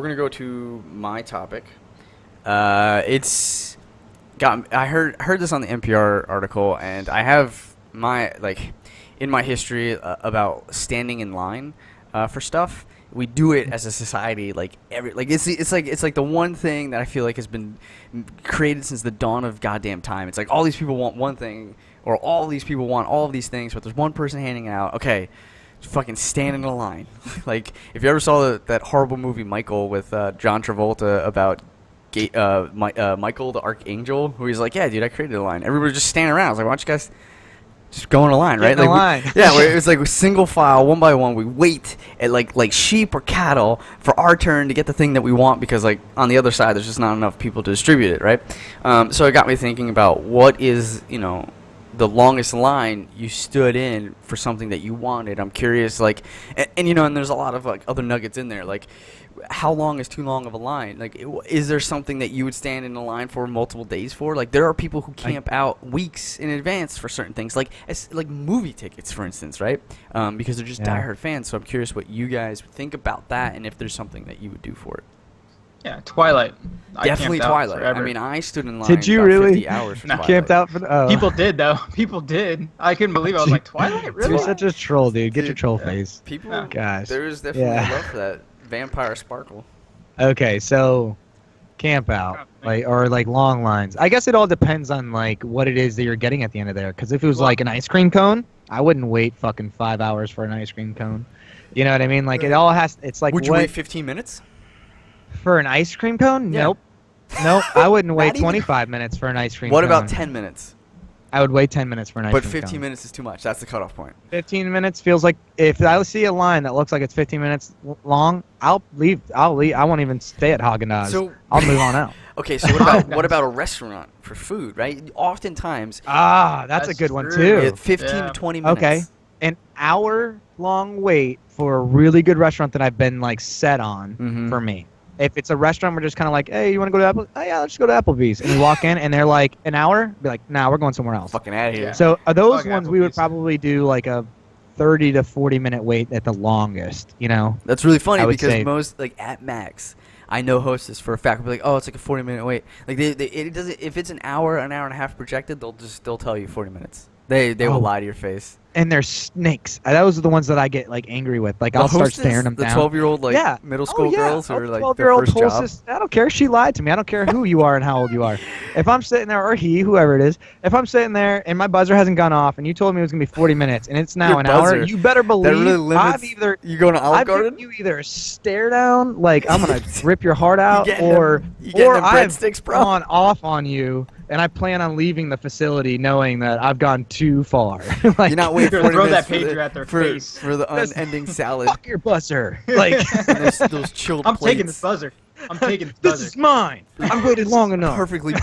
we're gonna go to my topic. It's got. I heard this on the NPR article, and I have in my history about standing in line for stuff. We do it as a society, it's like the one thing that I feel like has been created since the dawn of goddamn time. It's like all these people want one thing, or all these people want all of these things, but there's one person handing out. Okay, just fucking stand in a line. Like if you ever saw that horrible movie Michael with John Travolta about Michael the Archangel, who he's like, yeah, dude, I created a line. Everybody just standing around. I was like, why don't you guys just go in a line, right? Get in a line. It was like single file, one by one. We wait at like sheep or cattle for our turn to get the thing that we want, because like on the other side, there's just not enough people to distribute it, right? So it got me thinking about what is, the longest line you stood in for something that you wanted. I'm curious, and there's a lot of like other nuggets in there, like how long is too long of a line? Like, is there something that you would stand in a line for multiple days for? Like, there are people who camp out weeks in advance for certain things, like movie tickets, for instance, right? Because they're just diehard fans. So I'm curious what you guys think about that, and if there's something that you would do for it. Yeah, Twilight. Definitely Twilight. I mean, I stood in line. Did you about really? 50 hours for Twilight. Camped out for People did, though. People did. I couldn't believe it. I was like, Twilight? Really? You're such a troll, dude. Get your troll face. People, gosh. There's definitely love for that vampire sparkle. Okay, so camp out, or long lines. I guess it all depends on what it is that you're getting at the end of there. Because if it was like an ice cream cone, I wouldn't wait fucking 5 hours for an ice cream cone. You know what I mean? Like it all has. It's like. Would you wait 15 minutes? For an ice cream cone? Yeah. Nope. I wouldn't wait 25 minutes for an ice cream cone. What about 10 minutes? I would wait 10 minutes for an ice cream cone. But 15 minutes is too much. That's the cutoff point. 15 minutes feels like, if I see a line that looks like it's 15 minutes long, I'll leave. I won't even stay at Haagen-Dazs. So, I'll move on out. Okay, so what about a restaurant for food, right? Oftentimes. That's a good one too. 15 to 20 minutes. Okay. An hour-long wait for a really good restaurant that I've been set on for me. If it's a restaurant, we're just kind of like, hey, you want to go to Applebee's? Oh, yeah, let's just go to Applebee's. And we walk in, and they're like, an hour? Be like, nah, we're going somewhere else. Fucking out of here. So those ones we would probably do a 30 to 40-minute wait at the longest, That's really funny because most, at Max, I know hostess for a fact will be like, oh, it's like a 40-minute wait. Like, it doesn't, if it's an hour and a half projected, they'll tell you 40 minutes. They will lie to your face. And they're snakes. Those are the ones that I get angry with. I'll start staring them down. The 12-year-old middle school girls who are their 12-year-old first job. I don't care. She lied to me. I don't care who you are and how old you are. If I'm sitting there, or he, whoever it is, if I'm sitting there and my buzzer hasn't gone off and you told me it was gonna be 40 minutes and it's now an hour, you better believe you go to Olive Garden. You either stare down like I'm gonna rip your heart out, or I've gone off on you. And I plan on leaving the facility knowing that I've gone too far. You're not waiting for throw that pager at their face for the unending salad. Fuck your buzzer. Those chilled I'm plates. taking the buzzer. I'm taking the buzzer. This is mine. I've waited long enough. Perfectly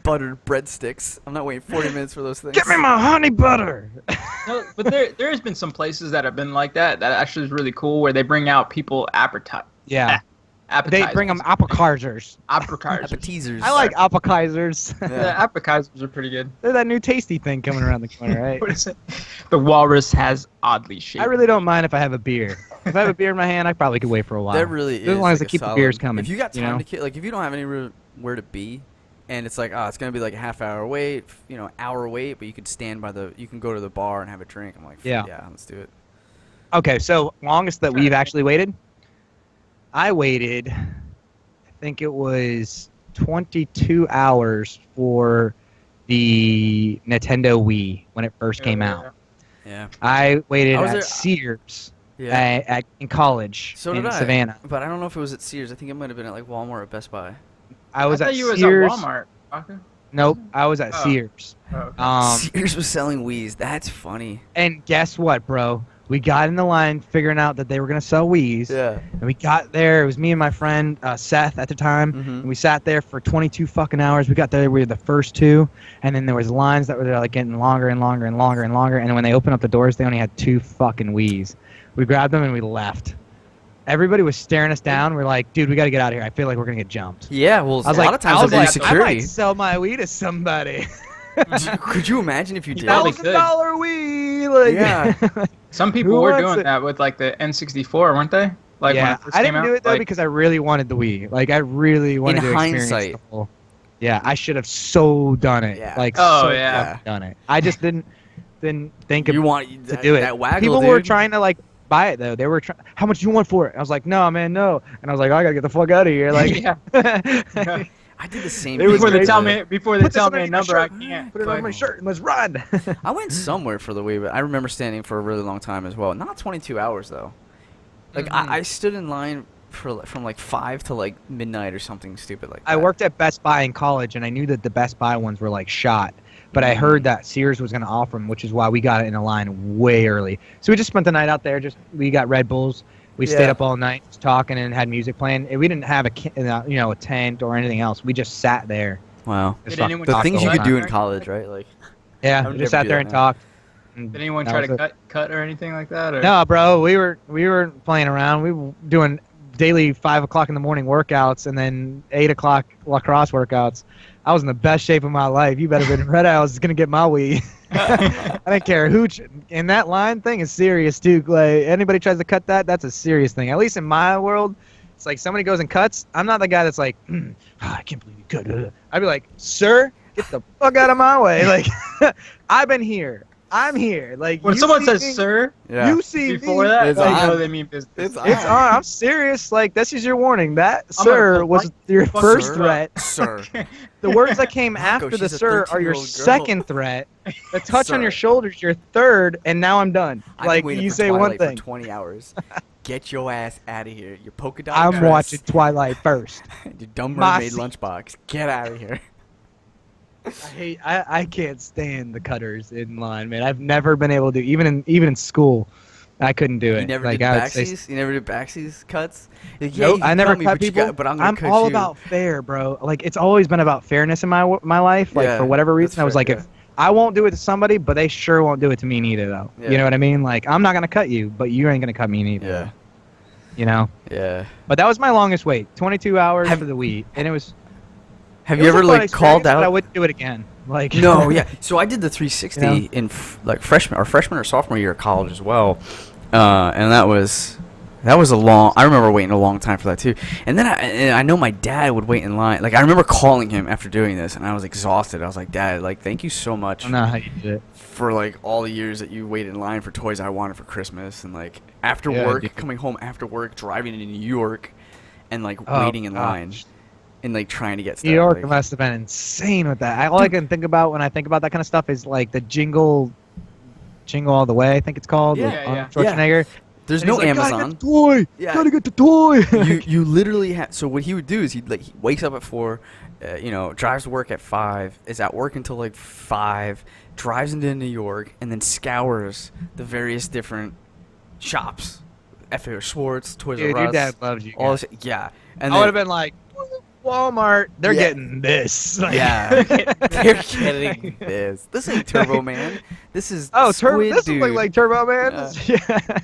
buttered breadsticks. I'm not waiting 40 minutes for those things. Get me my honey butter. No, but there has been some places that have been like that. That actually is really cool, where they bring out people appetizers. Yeah. They bring them appetizers. Appetizers. I like appetizers. Yeah, appetizers are pretty good. They're that new tasty thing coming around the corner, right? What is it? The walrus has oddly shaped. I really don't mind if I have a beer. If I have a beer in my hand, I probably could wait for a while. That really is. As long as I keep the beers coming. If you got time to kill, if you don't have anywhere to be, and it's it's gonna be like a half-hour wait, hour wait, but you could stand by you can go to the bar and have a drink. I'm like, yeah, let's do it. Okay, so longest that we've actually waited. I waited, I think it was 22 hours for the Nintendo Wii when it first came out. Yeah. I waited at Sears in college in Savannah. But I don't know if it was at Sears. I think it might have been at Walmart or Best Buy. I was at Sears. You was at Walmart. Okay. Nope, I was at Sears. Oh, okay. Sears was selling Wiis. That's funny. And guess what, bro? We got in the line figuring out that they were going to sell Wiis. Yeah. And we got there. It was me and my friend Seth at the time. And we sat there for 22 fucking hours. We got there. We were the first two. And then there was lines that were there getting longer and longer and longer and longer. And when they opened up the doors, they only had 2 fucking Wiis. We grabbed them and we left. Everybody was staring us down. We're like, dude, we got to get out of here. I feel like we're going to get jumped. Yeah, well, a lot of times there'll be security. I might sell my Wii to somebody. Could you imagine if you did? $1,000 Wii. Yeah. Some people were doing that with the N64, weren't they? Like when yeah, it first I came didn't out? do it though Like, because I really wanted the Wii. Like I really wanted to experience hindsight. the whole. Yeah, I should have so done it. Yeah. Like Oh, so yeah. fucking done it. I just didn't think You of want to do it. that waggle, People dude. were trying to like buy it though. They were trying. How much do you want for it? I was like, no, man, no. And I was like, I gotta get the fuck out of here. Like, yeah. I did the same It was thing. Before they crazy. tell me, before they Put this tell me a underneath my number, I shirt. can't. Put it but- on my shirt and let's run. I went somewhere for the Wii, but I remember standing for a really long time as well. Not 22 hours though. Like I stood in line from like 5 to like midnight or something stupid like that. I worked at Best Buy in college, and I knew that the Best Buy ones were like shot. But I heard that Sears was going to offer them, which is why we got it in a line way early. So we just spent the night out there. We got Red Bulls. We stayed Yeah. up all night just talking and had music playing. And we didn't have a tent or anything else. We just sat there. Wow. Just Did anyone The talk things the you whole could do in time? college, right? Like Yeah, I would we just never sat do there that and now. talked. And Did anyone that try was to it. cut or anything like that? Or? No, bro. We were playing around. We were doing daily 5 o'clock in the morning workouts and then 8 o'clock lacrosse workouts. I was in the best shape of my life. You better been ready. I was gonna get my Wii. I didn't care who. And that line thing is serious too. Like anybody tries to cut that, that's a serious thing. At least in my world, it's like somebody goes and cuts. I'm not the guy that's like, I can't believe you cut. I'd be like, sir, get the fuck out of my way. Like, I've been here. I'm here. Like When you someone see says me, "sir" yeah. you see before me. that, It's they on. know they mean business. It's It's on. I'm serious. Like this is your warning. That I'm gonna sir put was right your fuck first sir. threat. Sir. The words that came Marco, after the she's a sir are your 13-year-old girl. second threat. The touch on Sir. your shoulders, your third, and now I'm done. I've been Like waiting you for say Twilight one thing. for 20 hours. Get your ass out of here. Your polka dot I'm dress, watching Twilight first. your dumb my mermaid seat. lunchbox. Get out of here. I can't stand the cutters in line, man. I've never been able to even in school. I couldn't do it. You never like, did I would say- backsies? You never did backsies cuts? Like, Nope, you I can never cut me, cut but you people. got- but I'm gonna cut all you. about fair, bro. Like it's always been about fairness in my life. Like Yeah, for whatever that's reason, I was fair, like, yeah. if I won't do it to somebody, but they sure won't do it to me neither, though. Yeah. You know what I mean? Like I'm not gonna cut you, but you ain't gonna cut me neither. Yeah. You know. Yeah. But that was my longest wait, 22 hours Have- for the Wii, and it was. Have it you was a ever fun like called experience, but I out? wouldn't do it again. Like No, yeah. So I did the 360 You know? in like freshman or sophomore year of college as well, and that was a long. I remember waiting a long time for that too. And then I know my dad would wait in line. Like I remember calling him after doing this, and I was exhausted. I was like, Dad, like thank you so much I don't know how you do it. for like all the years that you waited in line for toys I wanted for Christmas, and like after Yeah, work, dude. coming home after work, driving into New York, and like Oh, waiting in line gosh. and like trying to get stuff. New York like, must have been insane with that. All I can think about when I think about that kind of stuff is like the jingle all the way. I think it's called. Yeah, with yeah. Arnold Schwarzenegger. There's And no he's like, Amazon. Gotta get the toy. Yeah. Gotta get the toy. you literally have. So what he would do is he wakes up at 4, drives to work at 5, is at work until like 5, drives into New York, and then scours the various different shops, F.A. Schwartz, Toys Dude, R your Us, dad loves you. all guys. this, yeah. And I would then, have been like, Walmart. They're Yeah. getting this. Like- yeah, they're getting this. This ain't Turbo Man. This is Oh, Turbo. Squid This Dude. looks like Turbo Man. Yeah. Yeah.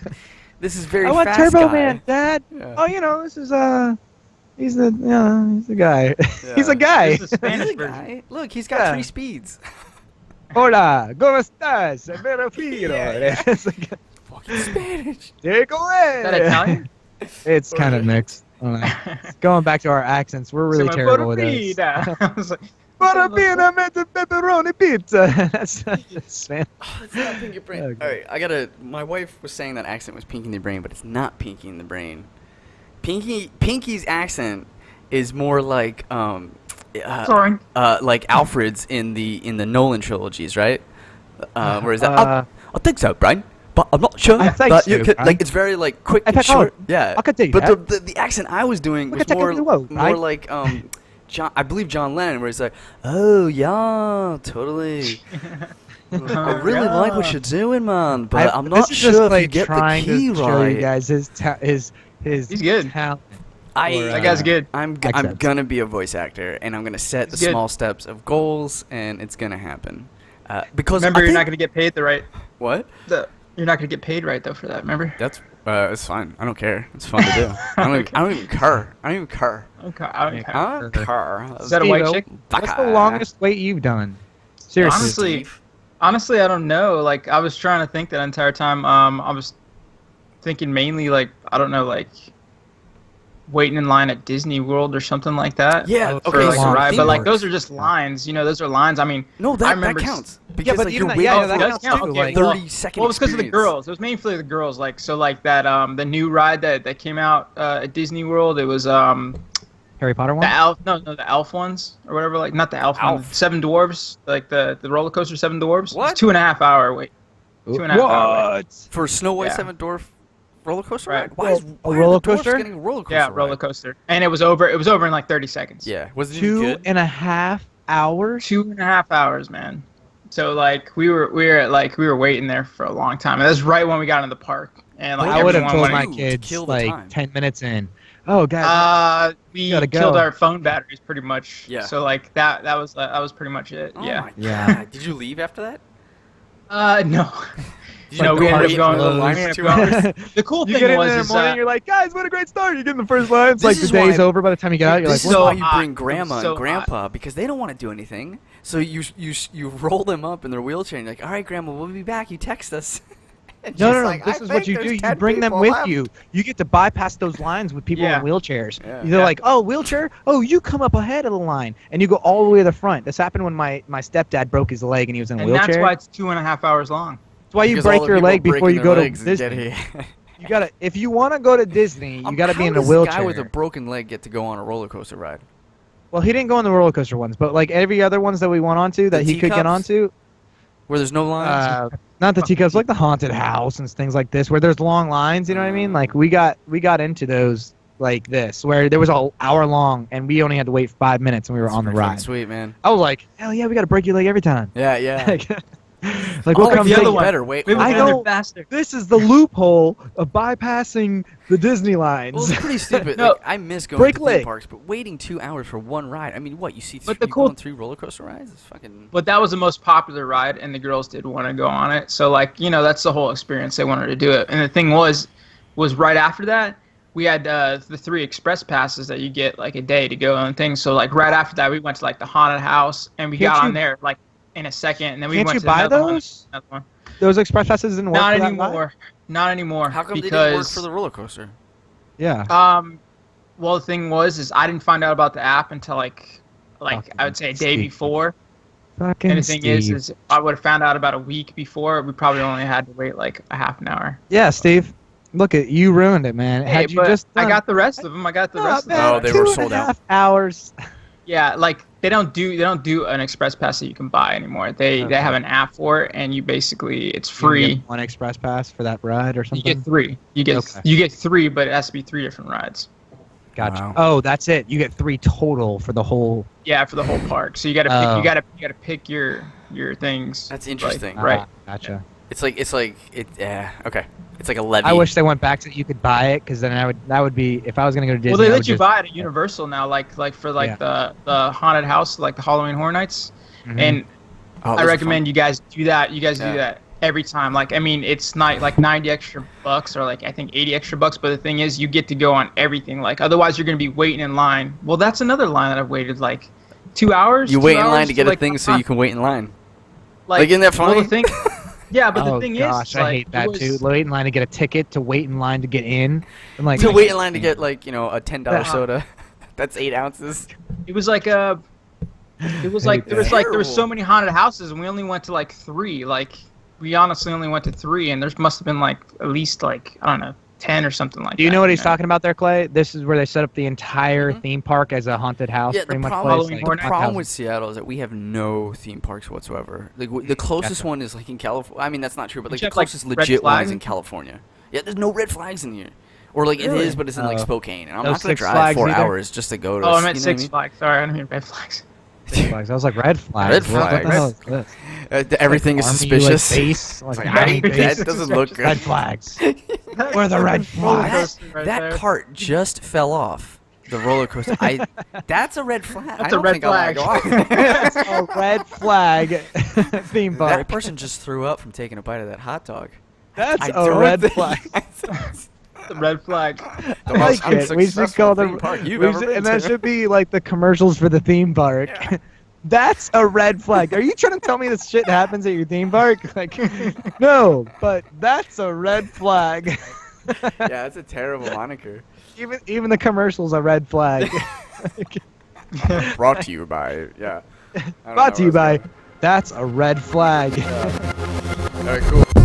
This is very I want fast Turbo guy. Man, Dad. Yeah. Oh, this is he's the guy. He's Yeah. a guy. This is the Spanish He's a version. guy. Look, he's got Yeah. 3 speeds. Hola, ¿cómo estás? Prefiro. Yeah. It's like, Fucking Spanish. take away. Is that Italian? It's kind of mixed. I don't know. Going back to our accents, we're really Se me terrible with those. olvida. I was like, Buonapena mezzo pepperoni pizza. That's man. Oh, it's not pinky brain. Okay. All right, my wife was saying that accent was pinky in the brain, but it's not pinky in the brain. Pinky's accent is more like Sorry. like Alfred's in the Nolan trilogies, right? Whereas I think so, Brian, but I'm not sure. I think but so, you could, Brian. like it's very like quick I and think so. short. Yeah, I could do but that. the accent I was doing We was could take it to the world, more right? like I believe John Lennon, where he's like, oh yeah, totally. I really like what you're doing, man, but I'm not this is just sure if like you get the trying key to show right. you guys his He's good. talent. That guy's good. I'm accents. gonna be a voice actor, and I'm gonna set the He's good. small steps of goals, and it's gonna happen. Because Remember, I you're think- not going to get paid what? You're not going to get paid right though for that. Remember? That's it's fine. I don't care. It's fun to do. I don't even care. I don't even care. Okay. Okay. I don't care. Is that a white Steve-o, chick? What's the longest wait you've done? Seriously. Honestly, I don't know. Like, I was trying to think that entire time. I was thinking mainly like, I don't know, like waiting in line at Disney World or something like that. Yeah, for okay, like so a ride. theme But like parks. those are just lines. You know, those are lines. I mean, No, I that remember counts. Yeah, Because but like even you're that- waiting yeah, for that like counts count. too. Okay, Like, well, 30-second Well, it was because of the experience. girls. It was mainly for the girls. Like so, like that the new ride that came out at Disney World. It was Harry Potter the one. elf. No, the elf ones or whatever. Like not the elf one. Elf. Seven Dwarfs. Like the roller coaster Seven Dwarfs. What? It's 2.5 hour wait. 2.5 hour wait. What? For Snow White Yeah. Seven Dwarf roller coaster Right. ride? Why, A why roller are the dwarfs coaster? getting a roller coaster Yeah, ride? roller coaster. And it was over. It was over in like 30 seconds. Yeah, was it even good? 2.5 hours. 2.5 hours, man. So like we were waiting there for a long time. And that's right when we got in the park. And like I would have everyone told wanted- my to kids kill the like time. 10 minutes in. Oh, guys. we gotta killed go. our phone batteries pretty much. Yeah. So like that was pretty much it. Oh yeah. my Yeah. God. Did you leave after that? No. Did you No, we go ended up wait going in the line we for ended 2 up hours? going- The cool You thing get in was there in is the morning, you're like, guys, what a great start. You get in the first line. It's This like the is day's why- over by the time you get out. You're This like, is what? why so you hot. bring It was grandma so and grandpa because they don't want to do anything. So you roll them up in their wheelchair and you're like, all right, grandma, we'll be back. You text us. And No, she's no, no. like, This "I is what think you there's do. You 10 bring them people with left." you. You get to bypass those lines with people Yeah. in wheelchairs. Yeah. They're like, oh, wheelchair? Oh, you come up ahead of the line. And you go all the way to the front. This happened when my stepdad broke his leg and he was in a And wheelchair. that's why it's 2.5 hours long. That's why you Because all break the your people leg before breaking you their go to legs and Disney. getting- You gotta, if you want to go to Disney, you gotta be in a How does wheelchair. a guy with a broken leg get to go on a roller coaster ride? Well, he didn't go on the roller coaster ones, but like every other ones that we went on to that The he could get teacups? onto, Where there's no lines? not the teacups, like the haunted house and things like this, where there's long lines. You know what I mean? Like we got into those like this, where there was an hour long and we only had to wait 5 minutes and we were That's on the pretty fucking ride. Sweet, man. I was like, hell yeah, we got to break your leg every time. Yeah, yeah. Like Oh, what comes the other in? one. better. Wait. We I were know- faster. This is the loophole of bypassing the Disney lines. Well, it's pretty stupid. No. Like, I miss going Break to theme leg. parks, but waiting 2 hours for one ride. I mean, what you see? But the you cool- go on 3 roller coaster rides? It's fucking. But that was the most popular ride, and the girls did want to go on it. So, like, you know, that's the whole experience. They wanted to do it. And the thing was right after that, we had the 3 express passes that you get, like, a day to go and things. So, like, right after that, we went to, like, the haunted house, and we Can't got you- on there, like, in a second. And then we Can't went you to buy another one, those? another one. Those express passes didn't work. Not for that anymore. ride? Not anymore. How come because, they didn't work for the roller coaster? Yeah. Well, the thing was I didn't find out about the app until, like Fucking I would say a day Steve. before. Fucking And the thing Steve. is if I would have found out about a week before, we probably only had to wait, like, a half an hour. Yeah, Steve. Look at you ruined it, man. Hey, Had you but just I done- got the rest of them. I got the rest of them. Oh, they were 2.5 sold out. hours. Yeah, like they don't do an express pass that you can buy anymore. They Okay. have an app for it, and you basically it's You free. get one express pass for that ride or You something. get 3. You get Okay. you get 3, but it has to be 3 different rides. Gotcha. Wow. Oh, that's it. You get 3 total for the whole. Yeah, for the whole park. So you gotta pick, Oh. you gotta pick your things. That's interesting. Right. Gotcha. It's like yeah. Okay. It's like a levy. I wish they went back to you could buy it because then that would be if I was gonna go to Disney. Well, they I let would you just- buy it at Universal now, like for like the haunted house, like the Halloween Horror Nights. Mhm. And Oh, I those are recommend you guys do that. You guys Yeah. do that every time. Like, I mean, it's not like 90 extra bucks or like I think 80 extra bucks. But the thing is, you get to go on everything. Like, otherwise, you're gonna be waiting in line. Well, that's another line that I've waited like 2 hours. You 2 wait in hours line to get a like, thing so you can wait in line. Like, isn't that well, funny? the thing, yeah, but Oh the thing gosh, is, I like, hate that it was, too. Wait in line to get a ticket, to wait in line to get in. I'm like, To wait in line to get like a $10 Yeah. soda. That's 8 ounces. It was like a. It was like there was Terrible. so many haunted houses, and we only went to like 3. Like, we honestly only went to 3, and there must have been like at least like I don't know 10 or something like that. Do you know what he's talking about there, Clay? This is where they set up the entire Mhm. theme park as a haunted house. Yeah, the pretty much problem, place, Halloween like, Horror the Nights. problem houses. with Seattle is that we have no theme parks whatsoever. Like the closest Gotcha. one is like in California. I mean, that's not true, but like You the have, like, closest red legit one is flags? in California. Yeah, there's no red flags in here. Or like it Really? is, but it's in like Oh. Spokane, and I'm No not gonna Six drive Flags 4 either? hours just to go to. Oh, I you meant know Six what Flags. Sorry, I didn't mean Red Flags. Six Flags. I was like red flags. Red What the hell is flags. this? Everything is Army, suspicious. Like, base, like, It's like, army base. that doesn't look good. Red flags. Where are the red flags? Right that there. cart just fell off the roller coaster. That's a red flag. That's I don't a red think I wanna flag. go on. A red flag theme That park. person just threw up from taking a bite of that hot dog. That's I a don't red think- flag. The red flag. The I most like it. We should unsuccessful call them. theme park you've we ever should- been and that to. should be like the commercials for the theme park. Yeah. That's a red flag. Are you trying to tell me this shit happens at your theme park? Like, no, but that's a red flag. Yeah, that's a terrible moniker. Even the commercial's a red flag. Brought to you by, yeah. I don't Brought know to you where I by, was that's a red flag. going. Yeah. All right, cool.